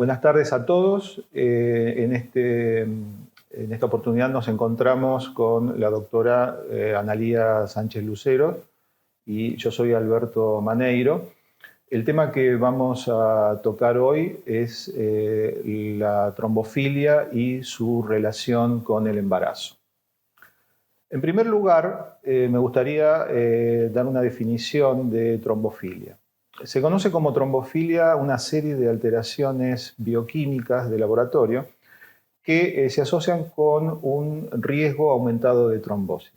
Buenas tardes a todos. En esta oportunidad nos encontramos con la doctora Analía Sánchez Lucero y yo soy Alberto Maneiro. El tema que vamos a tocar hoy es la trombofilia y su relación con el embarazo. En primer lugar, me gustaría dar una definición de trombofilia. Se conoce como trombofilia una serie de alteraciones bioquímicas de laboratorio que se asocian con un riesgo aumentado de trombosis.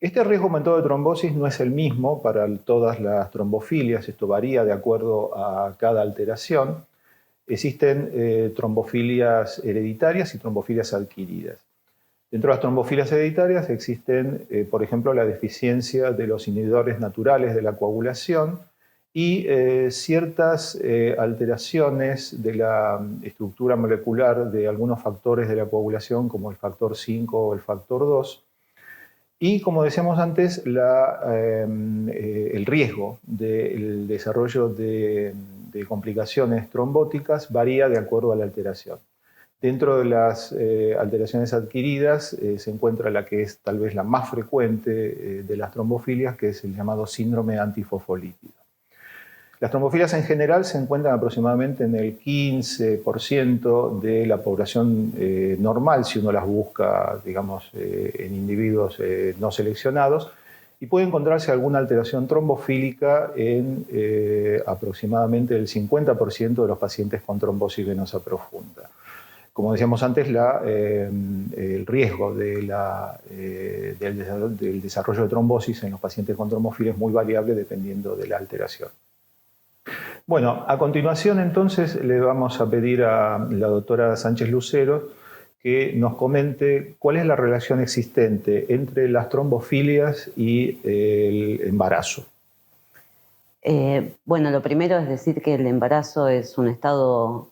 Este riesgo aumentado de trombosis no es el mismo para todas las trombofilias, esto varía de acuerdo a cada alteración. Existen trombofilias hereditarias y trombofilias adquiridas. Dentro de las trombofilias hereditarias existen, por ejemplo, la deficiencia de los inhibidores naturales de la coagulación y ciertas alteraciones de la estructura molecular de algunos factores de la coagulación, como el factor 5 o el factor 2. Y, como decíamos antes, el riesgo del desarrollo de complicaciones trombóticas varía de acuerdo a la alteración. Dentro de las alteraciones adquiridas se encuentra la que es tal vez la más frecuente de las trombofilias, que es el llamado síndrome antifosfolípido. Las trombofilias en general se encuentran aproximadamente en el 15% de la población normal, si uno las busca, digamos, en individuos no seleccionados, y puede encontrarse alguna alteración trombofílica en aproximadamente el 50% de los pacientes con trombosis venosa profunda. Como decíamos antes, el riesgo del desarrollo de trombosis en los pacientes con trombofilia es muy variable dependiendo de la alteración. Bueno, a continuación entonces le vamos a pedir a la doctora Sánchez Lucero que nos comente cuál es la relación existente entre las trombofilias y el embarazo. Bueno, lo primero es decir que el embarazo es un estado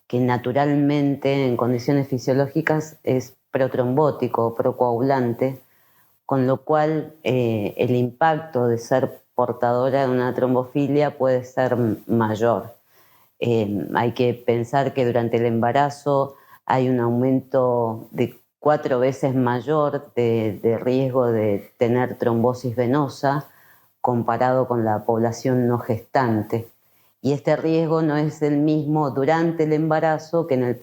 que naturalmente en condiciones fisiológicas es protrombótico, procoagulante, con lo cual el impacto de ser portadora de una trombofilia puede ser mayor. Hay que pensar que durante el embarazo hay un aumento de 4 veces mayor de riesgo de tener trombosis venosa comparado con la población no gestante. Y este riesgo no es el mismo durante el embarazo que en el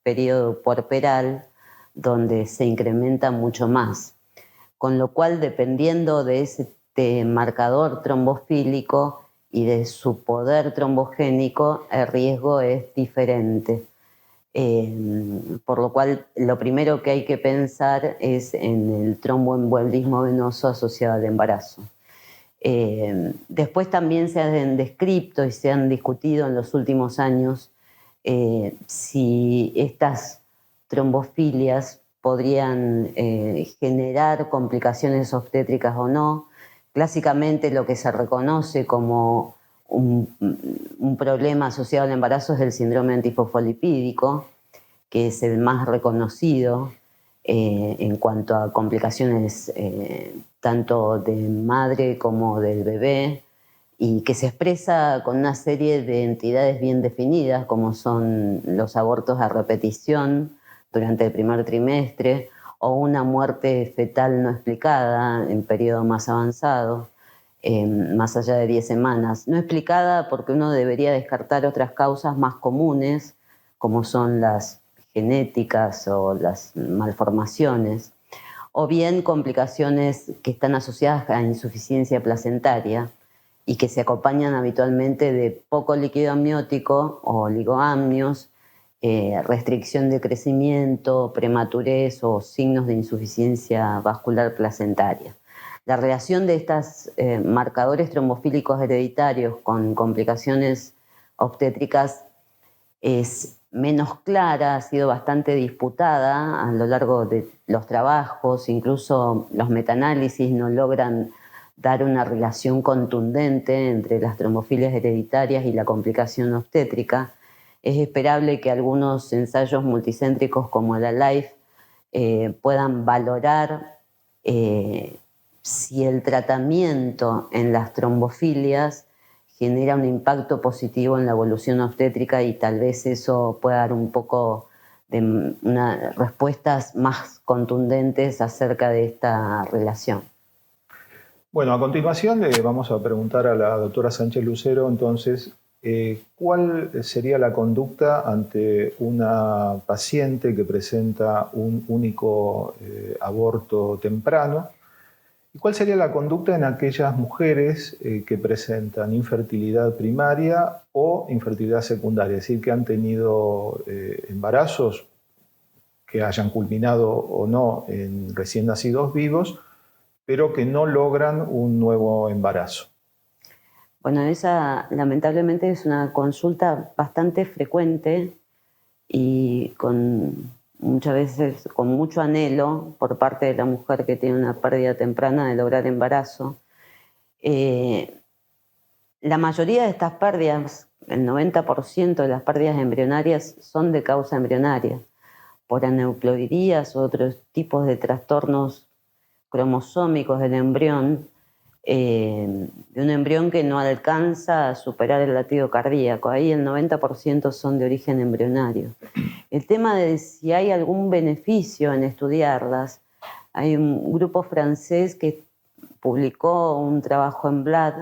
periodo puerperal, donde se incrementa mucho más. Con lo cual, dependiendo de este marcador trombofílico y de su poder trombogénico, el riesgo es diferente. Por lo cual, lo primero que hay que pensar es en el tromboembolismo venoso asociado al embarazo. Después también se han descrito y se han discutido en los últimos años si estas trombofilias podrían generar complicaciones obstétricas o no. Clásicamente lo que se reconoce como un problema asociado al embarazo es el síndrome antifosfolipídico, que es el más reconocido en cuanto a complicaciones tanto de madre como del bebé, y que se expresa con una serie de entidades bien definidas, como son los abortos a repetición durante el primer trimestre o una muerte fetal no explicada en periodo más avanzado, más allá de 10 semanas. No explicada porque uno debería descartar otras causas más comunes, como son las genéticas o las malformaciones, o bien complicaciones que están asociadas a insuficiencia placentaria y que se acompañan habitualmente de poco líquido amniótico o oligoamnios, restricción de crecimiento, prematurez o signos de insuficiencia vascular placentaria. La relación de estos marcadores trombofílicos hereditarios con complicaciones obstétricas es menos clara, ha sido bastante disputada a lo largo de los trabajos, incluso los metaanálisis no logran dar una relación contundente entre las trombofilias hereditarias y la complicación obstétrica. Es esperable que algunos ensayos multicéntricos como la LIFE puedan valorar si el tratamiento en las trombofilias genera un impacto positivo en la evolución obstétrica y tal vez eso pueda dar un poco de respuestas más contundentes acerca de esta relación. Bueno, a continuación le vamos a preguntar a la doctora Sánchez Lucero, entonces, ¿cuál sería la conducta ante una paciente que presenta un único aborto temprano? ¿Y cuál sería la conducta en aquellas mujeres que presentan infertilidad primaria o infertilidad secundaria? Es decir, que han tenido embarazos que hayan culminado o no en recién nacidos vivos, pero que no logran un nuevo embarazo. Bueno, esa lamentablemente es una consulta bastante frecuente y muchas veces con mucho anhelo por parte de la mujer que tiene una pérdida temprana de lograr embarazo. La mayoría de estas pérdidas, el 90% de las pérdidas embrionarias son de causa embrionaria, por aneuploidías u otros tipos de trastornos cromosómicos del embrión, de un embrión que no alcanza a superar el latido cardíaco. Ahí el 90% son de origen embrionario. El tema de si hay algún beneficio en estudiarlas, hay un grupo francés que publicó un trabajo en Blood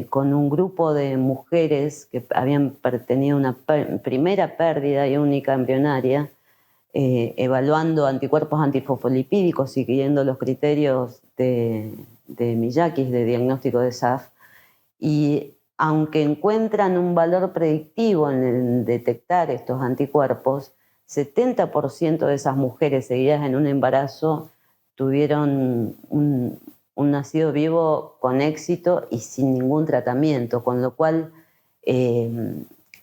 con un grupo de mujeres que habían tenido una primera pérdida y única embrionaria, evaluando anticuerpos antifosfolipídicos, siguiendo los criterios de Miyakis de diagnóstico de SAF, y aunque encuentran un valor predictivo en detectar estos anticuerpos, 70% de esas mujeres seguidas en un embarazo tuvieron un nacido vivo con éxito y sin ningún tratamiento, con lo cual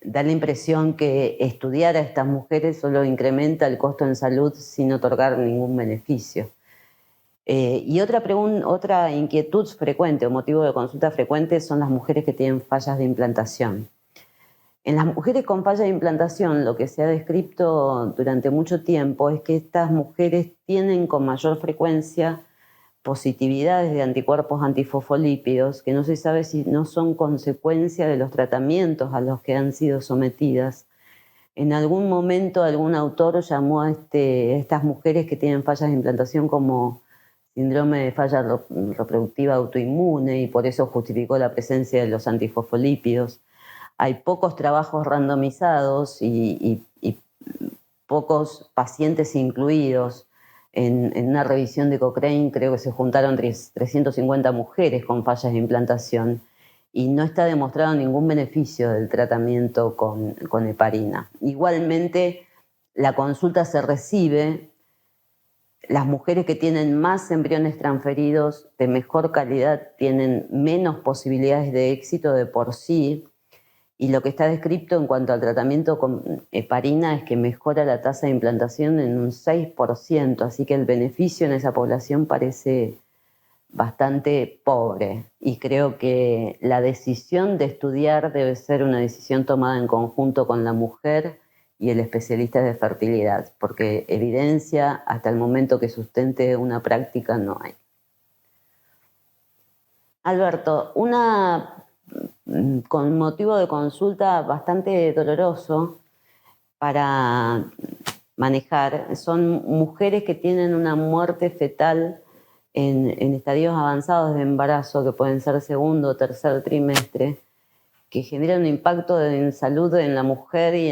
da la impresión que estudiar a estas mujeres solo incrementa el costo en salud sin otorgar ningún beneficio. Y otra inquietud frecuente o motivo de consulta frecuente son las mujeres que tienen fallas de implantación. En las mujeres con falla de implantación, lo que se ha descrito durante mucho tiempo es que estas mujeres tienen con mayor frecuencia positividades de anticuerpos antifosfolípidos que no se sabe si no son consecuencia de los tratamientos a los que han sido sometidas. En algún momento algún autor llamó a estas mujeres que tienen fallas de implantación como síndrome de falla reproductiva autoinmune y por eso justificó la presencia de los antifosfolípidos. Hay pocos trabajos randomizados y pocos pacientes incluidos. En una revisión de Cochrane creo que se juntaron 350 mujeres con fallas de implantación y no está demostrado ningún beneficio del tratamiento con heparina. Igualmente, la consulta se recibe. Las mujeres que tienen más embriones transferidos de mejor calidad tienen menos posibilidades de éxito de por sí, y lo que está descrito en cuanto al tratamiento con heparina es que mejora la tasa de implantación en un 6%, así que el beneficio en esa población parece bastante pobre. Y creo que la decisión de estudiar debe ser una decisión tomada en conjunto con la mujer y el especialista de fertilidad, porque evidencia hasta el momento que sustente una práctica no hay. Alberto, con motivo de consulta bastante doloroso para manejar, son mujeres que tienen una muerte fetal en estadios avanzados de embarazo, que pueden ser segundo o tercer trimestre, que generan un impacto en salud en la mujer y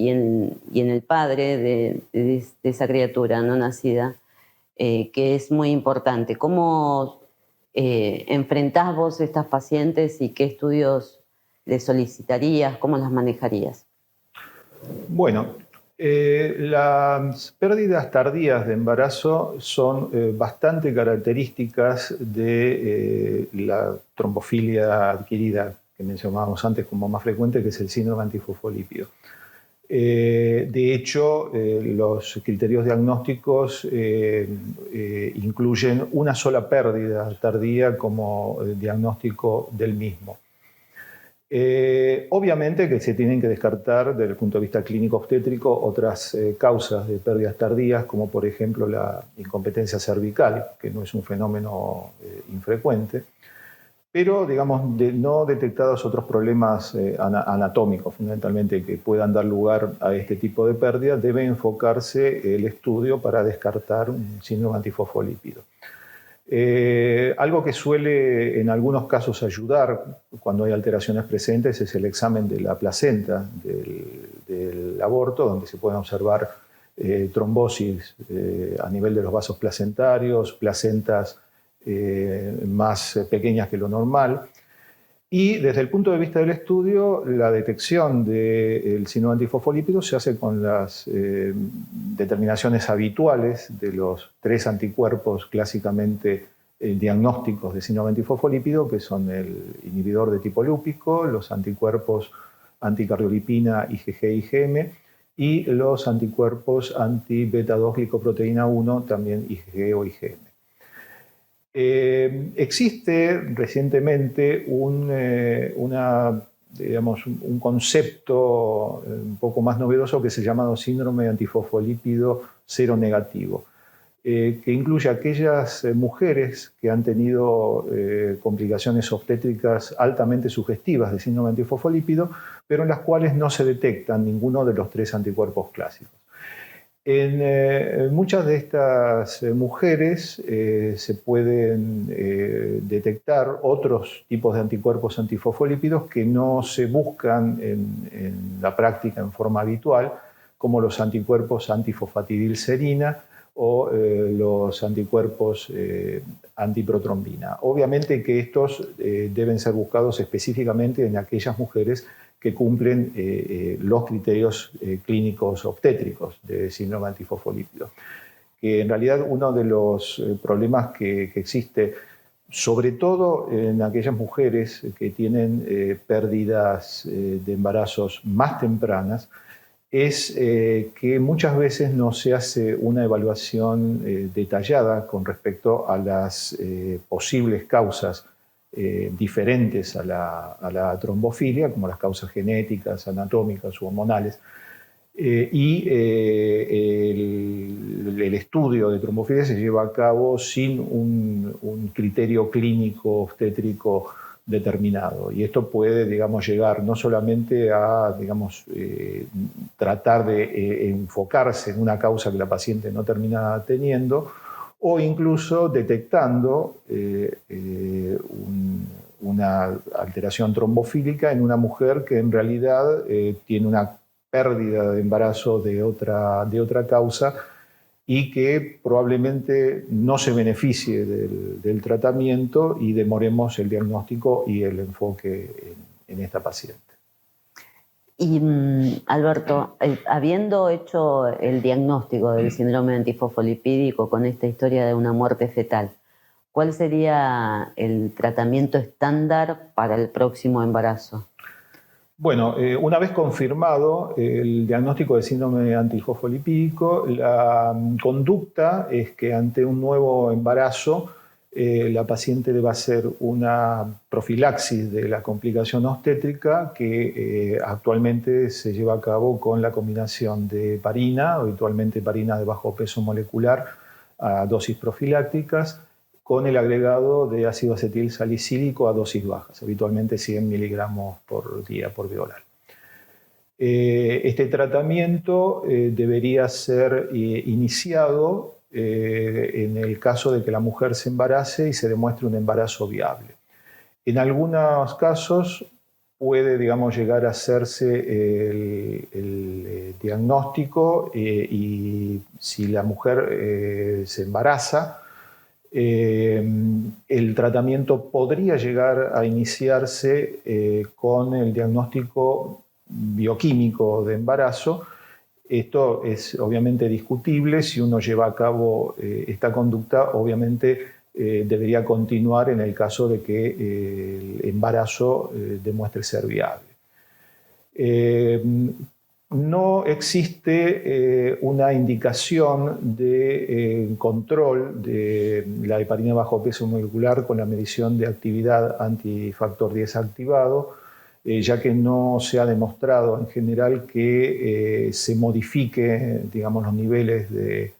en el padre de esa criatura no nacida, que es muy importante. ¿Cómo enfrentás vos estas pacientes y qué estudios les solicitarías? ¿Cómo las manejarías? Bueno, las pérdidas tardías de embarazo son bastante características de la trombofilia adquirida, que mencionábamos antes como más frecuente, que es el síndrome antifosfolípido. De hecho, los criterios diagnósticos incluyen una sola pérdida tardía como diagnóstico del mismo. Obviamente que se tienen que descartar desde el punto de vista clínico obstétrico otras causas de pérdidas tardías, como por ejemplo la incompetencia cervical, que no es un fenómeno infrecuente. pero digamos, no detectados otros problemas anatómicos, fundamentalmente, que puedan dar lugar a este tipo de pérdida, debe enfocarse el estudio para descartar un síndrome antifosfolípido. Algo que suele en algunos casos ayudar cuando hay alteraciones presentes es el examen de la placenta del aborto, donde se pueden observar trombosis a nivel de los vasos placentarios, placentas más pequeñas que lo normal. Y desde el punto de vista del estudio, la detección del síndrome antifosfolípido se hace con las determinaciones habituales de los 3 anticuerpos clásicamente diagnósticos de síndrome antifosfolípido, que son el inhibidor de tipo lúpico, los anticuerpos anticardiolipina IgG-IgM y los anticuerpos anti-beta-2-glicoproteína 1, también IgG o IgM. Existe recientemente un concepto un poco más novedoso que se llama síndrome antifosfolípido cero negativo, que incluye aquellas mujeres que han tenido complicaciones obstétricas altamente sugestivas de síndrome antifosfolípido, pero en las cuales no se detectan ninguno de los 3 anticuerpos clásicos. En muchas de estas mujeres se pueden detectar otros tipos de anticuerpos antifosfolípidos que no se buscan en la práctica en forma habitual, como los anticuerpos antifosfatidilserina o los anticuerpos antiprotrombina. Obviamente que estos deben ser buscados específicamente en aquellas mujeres que cumplen los criterios clínicos obstétricos de síndrome antifosfolípido. Que en realidad uno de los problemas que existe, sobre todo en aquellas mujeres que tienen pérdidas de embarazos más tempranas, es que muchas veces no se hace una evaluación detallada con respecto a las posibles causas diferentes a la trombofilia, como las causas genéticas, anatómicas u hormonales, y el estudio de trombofilia se lleva a cabo sin un criterio clínico obstétrico determinado. Y esto puede, digamos, llegar no solamente a, digamos, tratar de enfocarse en una causa que la paciente no termina teniendo, o incluso detectando una alteración trombofílica en una mujer que en realidad tiene una pérdida de embarazo de otra causa y que probablemente no se beneficie del tratamiento y demoremos el diagnóstico y el enfoque en esta paciente. Y Alberto, habiendo hecho el diagnóstico del síndrome antifosfolipídico con esta historia de una muerte fetal, ¿cuál sería el tratamiento estándar para el próximo embarazo? Bueno, una vez confirmado el diagnóstico de síndrome antifosfolipídico, la conducta es que ante un nuevo embarazo la paciente debe hacer una profilaxis de la complicación obstétrica que actualmente se lleva a cabo con la combinación de heparina, habitualmente heparina de bajo peso molecular a dosis profilácticas, con el agregado de ácido acetil salicílico a dosis bajas, habitualmente 100 miligramos por día por vía oral. Este tratamiento debería ser iniciado en el caso de que la mujer se embarace y se demuestre un embarazo viable. En algunos casos puede, digamos, llegar a hacerse el diagnóstico y si la mujer se embaraza, el tratamiento podría llegar a iniciarse con el diagnóstico bioquímico de embarazo. Esto es obviamente discutible. Si uno lleva a cabo esta conducta, obviamente debería continuar en el caso de que el embarazo demuestre ser viable. No existe una indicación de control de la heparina bajo peso molecular con la medición de actividad antifactor 10 activado, ya que no se ha demostrado en general que se modifique, digamos, los niveles de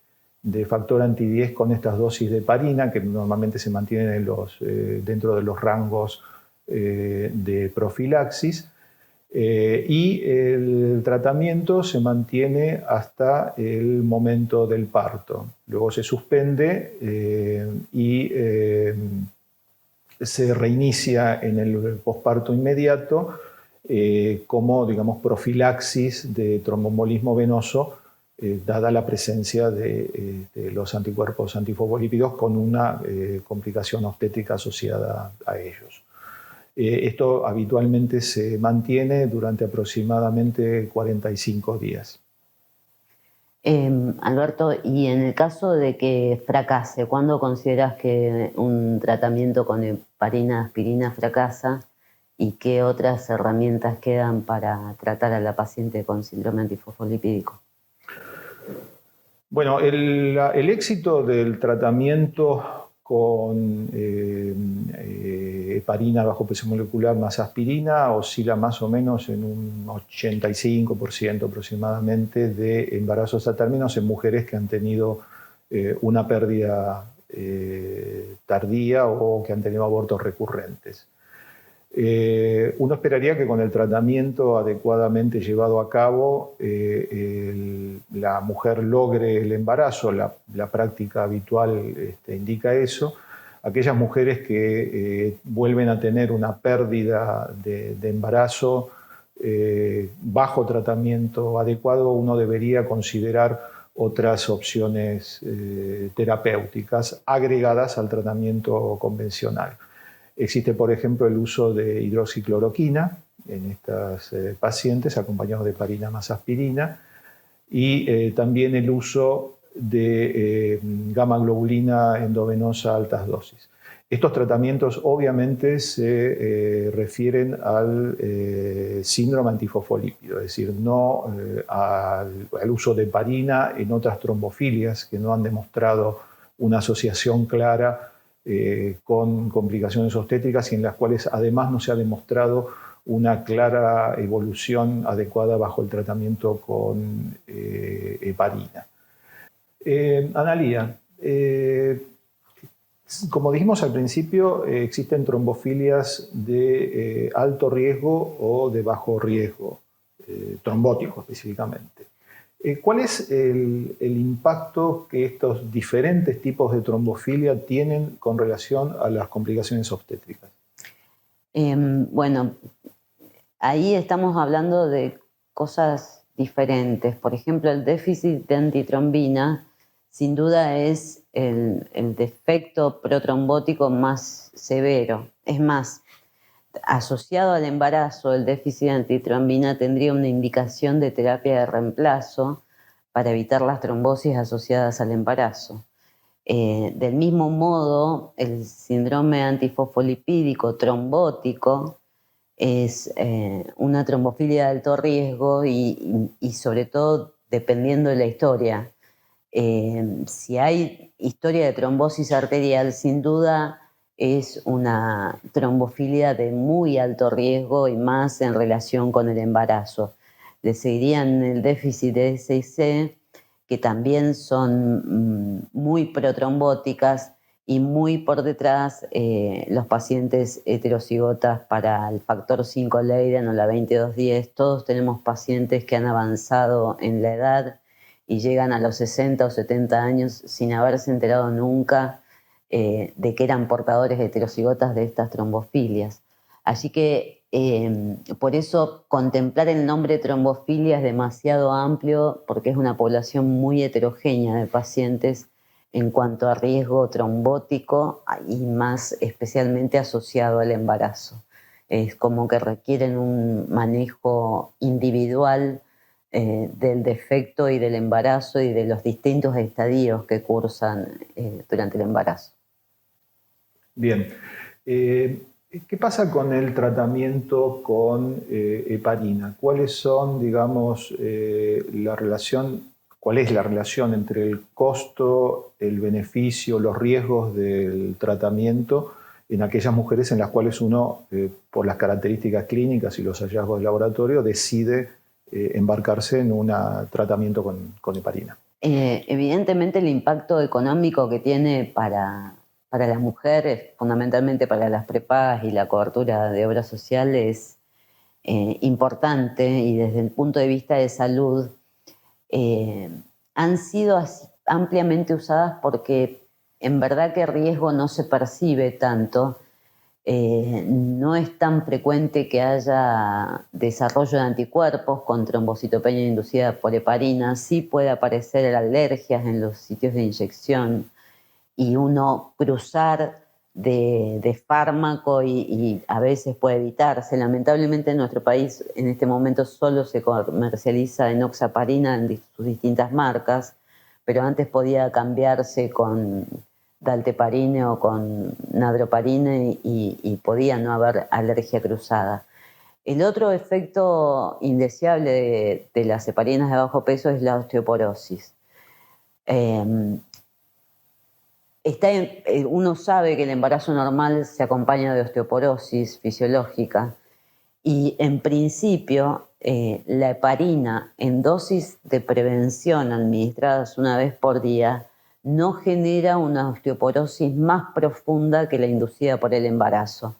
de factor anti-10 con estas dosis de heparina, que normalmente se mantienen dentro de los rangos de profilaxis. Y el tratamiento se mantiene hasta el momento del parto. Luego se suspende y se reinicia en el posparto inmediato como, digamos, profilaxis de tromboembolismo venoso, dada la presencia de los anticuerpos antifosfolípidos con una complicación obstétrica asociada a ellos. Esto habitualmente se mantiene durante aproximadamente 45 días. Alberto, y en el caso de que fracase, ¿cuándo consideras que un tratamiento con heparina, aspirina fracasa? ¿Y qué otras herramientas quedan para tratar a la paciente con síndrome antifosfolipídico? Bueno, el éxito del tratamiento con heparina bajo presión molecular más aspirina oscila más o menos en un 85% aproximadamente de embarazos a términos en mujeres que han tenido una pérdida tardía o que han tenido abortos recurrentes. Uno esperaría que con el tratamiento adecuadamente llevado a cabo la mujer logre el embarazo. La práctica habitual indica eso. Aquellas mujeres que vuelven a tener una pérdida de embarazo bajo tratamiento adecuado, uno debería considerar otras opciones terapéuticas agregadas al tratamiento convencional. Existe, por ejemplo, el uso de hidroxicloroquina en estas pacientes, acompañado de heparina más aspirina, y también el uso de gamma-globulina endovenosa a altas dosis. Estos tratamientos obviamente se refieren al síndrome antifosfolípido, es decir, no al uso de heparina en otras trombofilias que no han demostrado una asociación clara con complicaciones obstétricas y en las cuales además no se ha demostrado una clara evolución adecuada bajo el tratamiento con heparina. Analía, como dijimos al principio, existen trombofilias de alto riesgo o de bajo riesgo, trombótico específicamente. ¿Cuál es el impacto que estos diferentes tipos de trombofilia tienen con relación a las complicaciones obstétricas? Bueno, ahí estamos hablando de cosas diferentes. Por ejemplo, el déficit de antitrombina sin duda es el defecto protrombótico más severo. Es más, asociado al embarazo, el déficit de antitrombina tendría una indicación de terapia de reemplazo para evitar las trombosis asociadas al embarazo. Del mismo modo, el síndrome antifosfolipídico trombótico es una trombofilia de alto riesgo y sobre todo dependiendo de la historia. Si hay historia de trombosis arterial, sin duda es una trombofilia de muy alto riesgo y más en relación con el embarazo. Le seguirían el déficit de S&C, que también son muy protrombóticas, y muy por detrás los pacientes heterocigotas para el factor 5 Leiden o la 2210. Todos tenemos pacientes que han avanzado en la edad y llegan a los 60 o 70 años sin haberse enterado nunca de que eran portadores heterocigotas de estas trombofilias. Así que por eso contemplar el nombre trombofilia es demasiado amplio, porque es una población muy heterogénea de pacientes en cuanto a riesgo trombótico y más especialmente asociado al embarazo. Es como que requieren un manejo individual del defecto y del embarazo y de los distintos estadios que cursan durante el embarazo. Bien. ¿Qué pasa con el tratamiento con heparina? ¿Cuáles son, digamos, cuál es la relación entre el costo, el beneficio, los riesgos del tratamiento en aquellas mujeres en las cuales uno, por las características clínicas y los hallazgos de laboratorio, decide embarcarse en un tratamiento con heparina? Evidentemente el impacto económico que tiene para la mujer, fundamentalmente para las prepagas y la cobertura de obra social, es importante, y desde el punto de vista de salud han sido ampliamente usadas porque en verdad que riesgo no se percibe tanto. No es tan frecuente que haya desarrollo de anticuerpos con trombocitopenia inducida por heparina. Sí puede aparecer alergias en los sitios de inyección y uno cruzar de fármaco y a veces puede evitarse. Lamentablemente en nuestro país en este momento solo se comercializa enoxaparina en sus distintas marcas, pero antes podía cambiarse con dalteparine o con nadroparine y podía no haber alergia cruzada. El otro efecto indeseable de las heparinas de bajo peso es la osteoporosis. Uno sabe que el embarazo normal se acompaña de osteoporosis fisiológica y en principio la heparina en dosis de prevención administradas una vez por día no genera una osteoporosis más profunda que la inducida por el embarazo.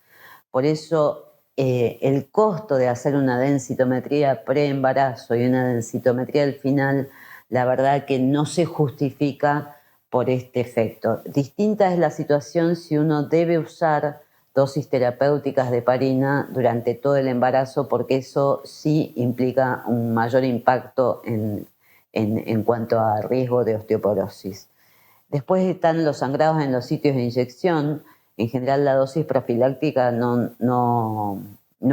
Por eso el costo de hacer una densitometría pre-embarazo y una densitometría al final, la verdad que no se justifica por este efecto. Distinta es la situación si uno debe usar dosis terapéuticas de heparina durante todo el embarazo, porque eso sí implica un mayor impacto en cuanto a riesgo de osteoporosis. Después están los sangrados en los sitios de inyección. En general la dosis profiláctica no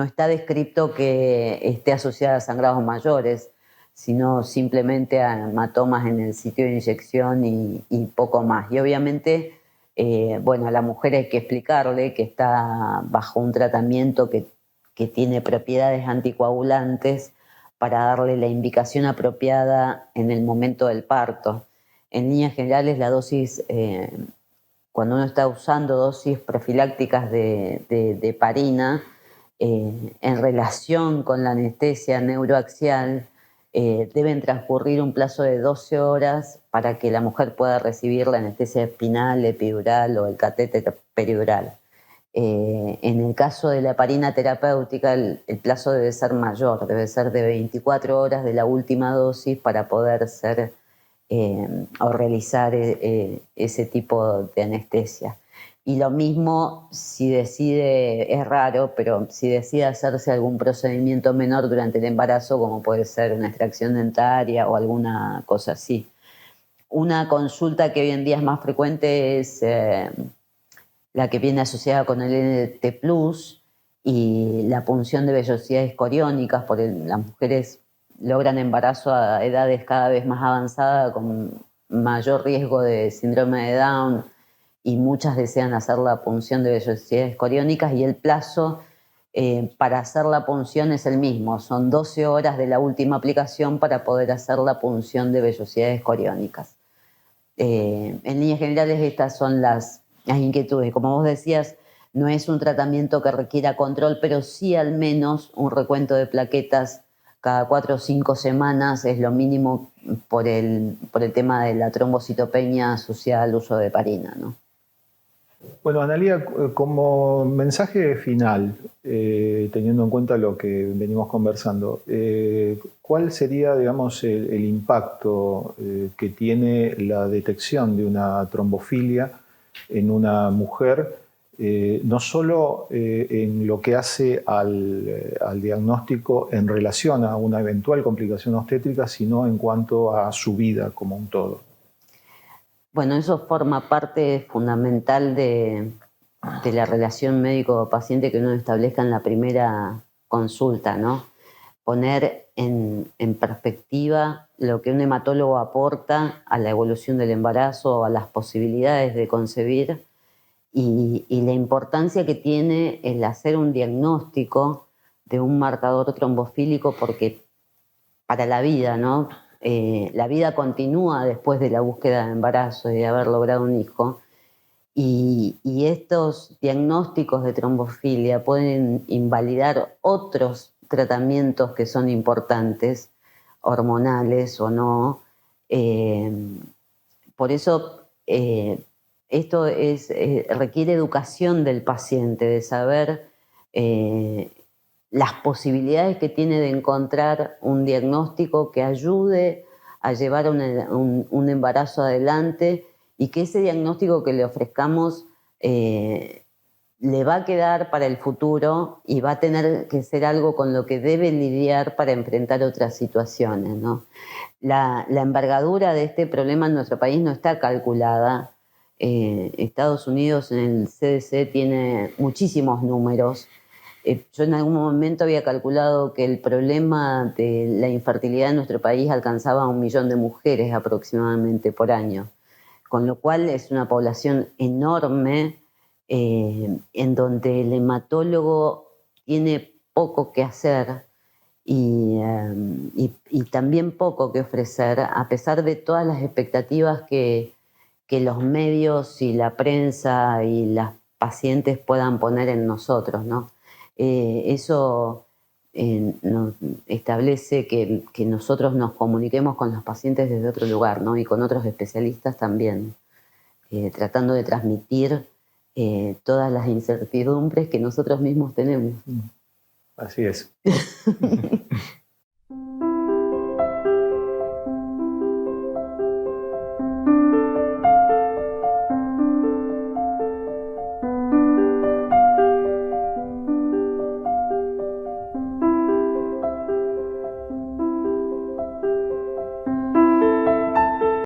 está descrito que esté asociada a sangrados mayores, sino simplemente a hematomas en el sitio de inyección y poco más. Y obviamente, a la mujer hay que explicarle que está bajo un tratamiento que tiene propiedades anticoagulantes para darle la indicación apropiada en el momento del parto. En líneas generales, la dosis, cuando uno está usando dosis profilácticas de heparina, en relación con la anestesia neuroaxial, deben transcurrir un plazo de 12 horas para que la mujer pueda recibir la anestesia espinal, epidural o el catéter peridural. En el caso de la heparina terapéutica, el plazo debe ser mayor, debe ser de 24 horas de la última dosis para poder ser o realizar ese tipo de anestesia. Y lo mismo si decide, es raro, pero si decide hacerse algún procedimiento menor durante el embarazo, como puede ser una extracción dentaria o alguna cosa así. Una consulta que hoy en día es más frecuente es la que viene asociada con el NT+ y la punción de vellosidades coriónicas, porque las mujeres logran embarazo a edades cada vez más avanzadas con mayor riesgo de síndrome de Down, y muchas desean hacer la punción de vellosidades coriónicas, y el plazo para hacer la punción es el mismo, son 12 horas de la última aplicación para poder hacer la punción de vellosidades coriónicas. En líneas generales estas son las inquietudes. Como vos decías, no es un tratamiento que requiera control, pero sí al menos un recuento de plaquetas cada 4 o 5 semanas es lo mínimo por el tema de la trombocitopenia asociada al uso de heparina, ¿no? Bueno, Analía, como mensaje final, teniendo en cuenta lo que venimos conversando, ¿cuál sería, digamos, el impacto que tiene la detección de una trombofilia en una mujer, no solo en lo que hace al diagnóstico en relación a una eventual complicación obstétrica, sino en cuanto a su vida como un todo? Bueno, eso forma parte fundamental de la relación médico-paciente que uno establezca en la primera consulta, ¿no? Poner en perspectiva lo que un hematólogo aporta a la evolución del embarazo, a las posibilidades de concebir y la importancia que tiene el hacer un diagnóstico de un marcador trombofílico, porque para la vida, ¿no? La vida continúa después de la búsqueda de embarazo y de haber logrado un hijo. Y estos diagnósticos de trombofilia pueden invalidar otros tratamientos que son importantes, hormonales o no, Por eso esto requiere educación del paciente, de saber las posibilidades que tiene de encontrar un diagnóstico que ayude a llevar un embarazo adelante y que ese diagnóstico que le ofrezcamos le va a quedar para el futuro y va a tener que ser algo con lo que debe lidiar para enfrentar otras situaciones, ¿no? La envergadura de este problema en nuestro país no está calculada. Estados Unidos en el CDC tiene muchísimos números. Yo en algún momento había calculado que el problema de la infertilidad en nuestro país alcanzaba a 1 millón de mujeres aproximadamente por año, con lo cual es una población enorme en donde el hematólogo tiene poco que hacer y también poco que ofrecer, a pesar de todas las expectativas que los medios y la prensa y las pacientes puedan poner en nosotros, ¿no? Eso nos establece que nosotros nos comuniquemos con los pacientes desde otro lugar, ¿no? Y con otros especialistas también, tratando de transmitir todas las incertidumbres que nosotros mismos tenemos. Así es.